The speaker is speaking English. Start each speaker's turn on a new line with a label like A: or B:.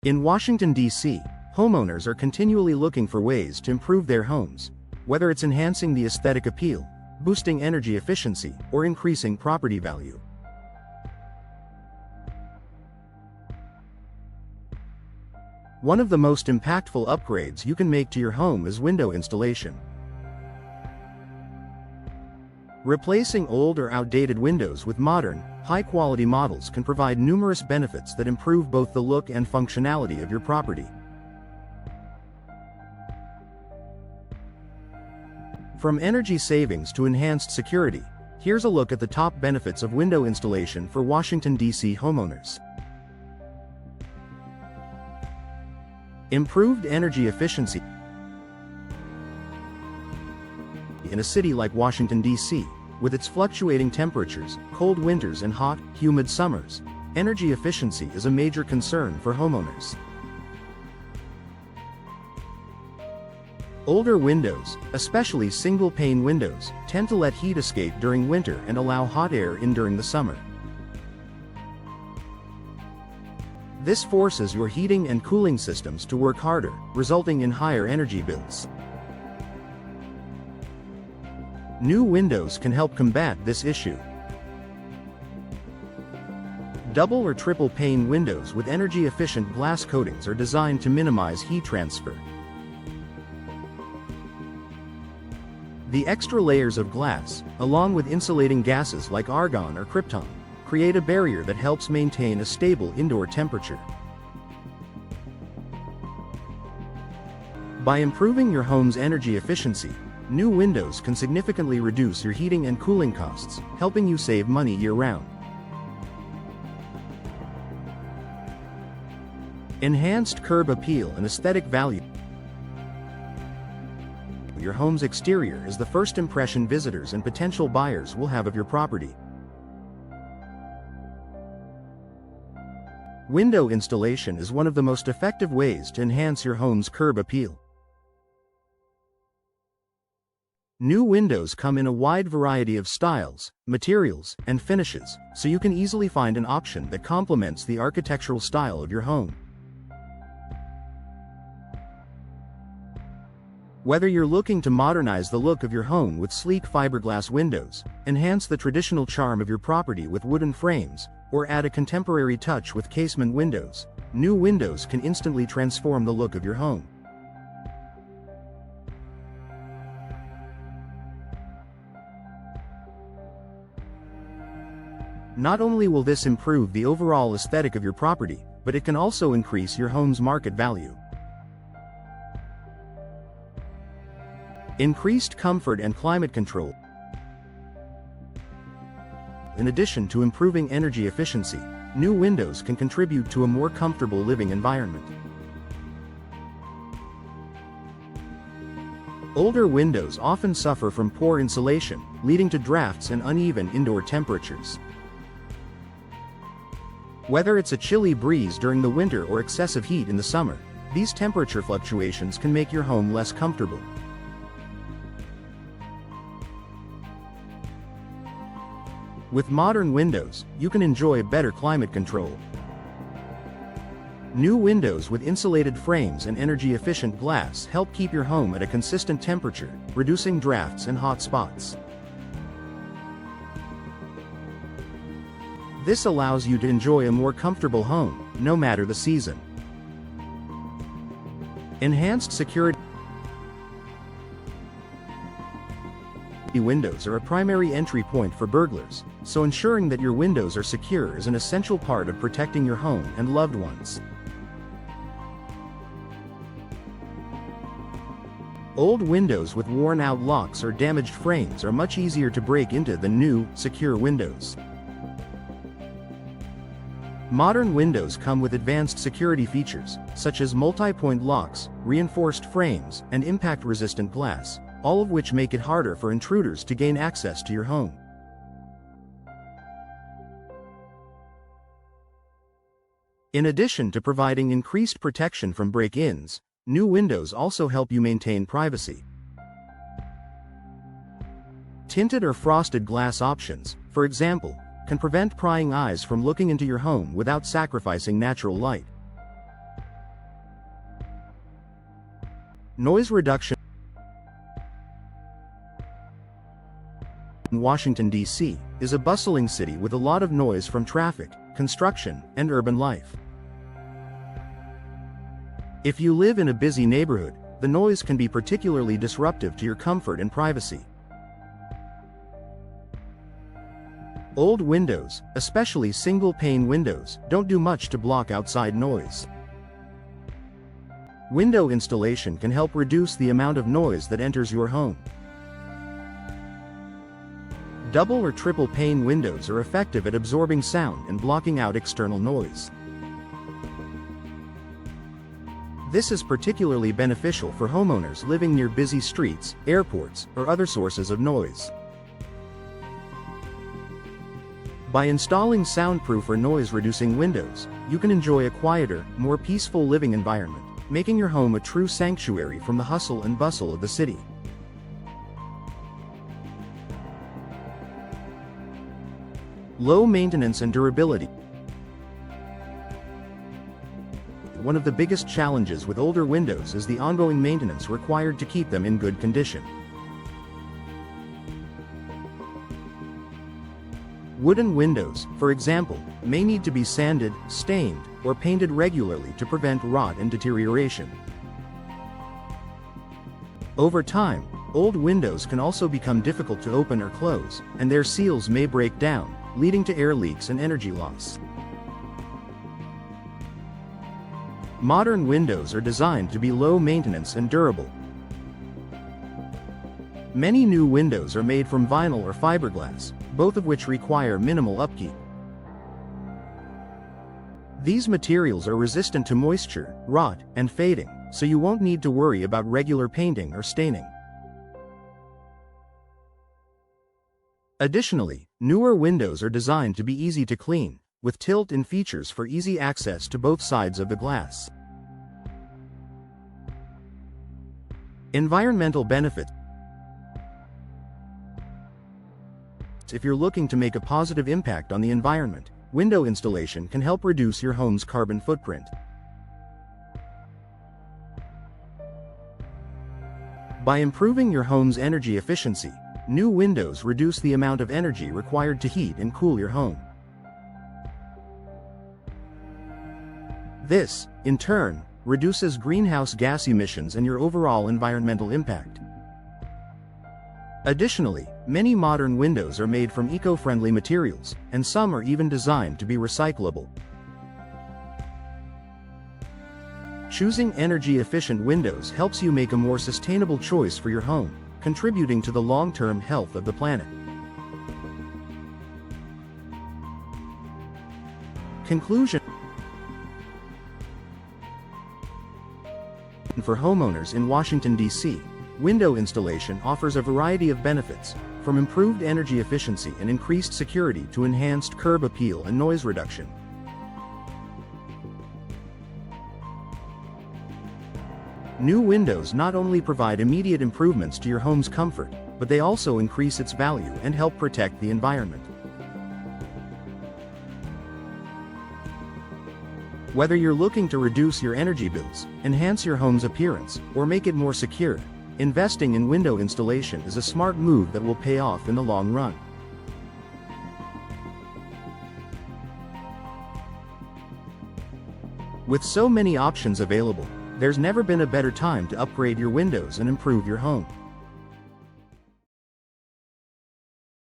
A: In Washington, D.C., homeowners are continually looking for ways to improve their homes, whether it's enhancing the aesthetic appeal, boosting energy efficiency, or increasing property value. One of the most impactful upgrades you can make to your home is window installation. Replacing old or outdated windows with modern, high-quality models can provide numerous benefits that improve both the look and functionality of your property. From energy savings to enhanced security, here's a look at the top benefits of window installation for Washington, D.C. homeowners. Improved energy efficiency. In a city like Washington, D.C., with its fluctuating temperatures, cold winters and hot, humid summers, energy efficiency is a major concern for homeowners. Older windows, especially single-pane windows, tend to let heat escape during winter and allow hot air in during the summer. This forces your heating and cooling systems to work harder, resulting in higher energy bills. New windows can help combat this issue. Double or triple pane windows with energy-efficient glass coatings are designed to minimize heat transfer. The extra layers of glass, along with insulating gases like argon or krypton, create a barrier that helps maintain a stable indoor temperature. By improving your home's energy efficiency, new windows can significantly reduce your heating and cooling costs, helping you save money year-round. Enhanced curb appeal and aesthetic value. Your home's exterior is the first impression visitors and potential buyers will have of your property. Window installation is one of the most effective ways to enhance your home's curb appeal. New windows come in a wide variety of styles, materials, and finishes, so you can easily find an option that complements the architectural style of your home. Whether you're looking to modernize the look of your home with sleek fiberglass windows, enhance the traditional charm of your property with wooden frames, or add a contemporary touch with casement windows, new windows can instantly transform the look of your home. Not only will this improve the overall aesthetic of your property, but it can also increase your home's market value. Increased comfort and climate control. In addition to improving energy efficiency, new windows can contribute to a more comfortable living environment. Older windows often suffer from poor insulation, leading to drafts and uneven indoor temperatures. Whether it's a chilly breeze during the winter or excessive heat in the summer, these temperature fluctuations can make your home less comfortable. With modern windows, you can enjoy better climate control. New windows with insulated frames and energy-efficient glass help keep your home at a consistent temperature, reducing drafts and hot spots. This allows you to enjoy a more comfortable home, no matter the season. Enhanced security. Windows are a primary entry point for burglars, so ensuring that your windows are secure is an essential part of protecting your home and loved ones. Old windows with worn-out locks or damaged frames are much easier to break into than new, secure windows. Modern windows come with advanced security features, such as multi-point locks, reinforced frames, and impact-resistant glass, all of which make it harder for intruders to gain access to your home. In addition to providing increased protection from break-ins, new windows also help you maintain privacy. Tinted or frosted glass options, for example, can prevent prying eyes from looking into your home without sacrificing natural light. Noise reduction. Washington, D.C. is a bustling city with a lot of noise from traffic, construction, and urban life. If you live in a busy neighborhood, the noise can be particularly disruptive to your comfort and privacy. Old windows, especially single-pane windows, don't do much to block outside noise. Window installation can help reduce the amount of noise that enters your home. Double or triple pane windows are effective at absorbing sound and blocking out external noise. This is particularly beneficial for homeowners living near busy streets, airports, or other sources of noise. By installing soundproof or noise-reducing windows, you can enjoy a quieter, more peaceful living environment, making your home a true sanctuary from the hustle and bustle of the city. Low maintenance and durability. One of the biggest challenges with older windows is the ongoing maintenance required to keep them in good condition. Wooden windows, for example, may need to be sanded, stained, or painted regularly to prevent rot and deterioration. Over time, old windows can also become difficult to open or close, and their seals may break down, leading to air leaks and energy loss. Modern windows are designed to be low maintenance and durable. Many new windows are made from vinyl or fiberglass, both of which require minimal upkeep. These materials are resistant to moisture, rot, and fading, so you won't need to worry about regular painting or staining. Additionally, newer windows are designed to be easy to clean, with tilt-in features for easy access to both sides of the glass. Environmental benefits. If you're looking to make a positive impact on the environment, window installation can help reduce your home's carbon footprint. By improving your home's energy efficiency, new windows reduce the amount of energy required to heat and cool your home. This, in turn, reduces greenhouse gas emissions and your overall environmental impact. Additionally, many modern windows are made from eco-friendly materials, and some are even designed to be recyclable. Choosing energy-efficient windows helps you make a more sustainable choice for your home, contributing to the long-term health of the planet. Conclusion. For homeowners in Washington, D.C., window installation offers a variety of benefits, from improved energy efficiency and increased security to enhanced curb appeal and noise reduction. New windows not only provide immediate improvements to your home's comfort, but they also increase its value and help protect the environment. Whether you're looking to reduce your energy bills, enhance your home's appearance, or make it more secure, investing in window installation is a smart move that will pay off in the long run. With so many options available, there's never been a better time to upgrade your windows and improve your home.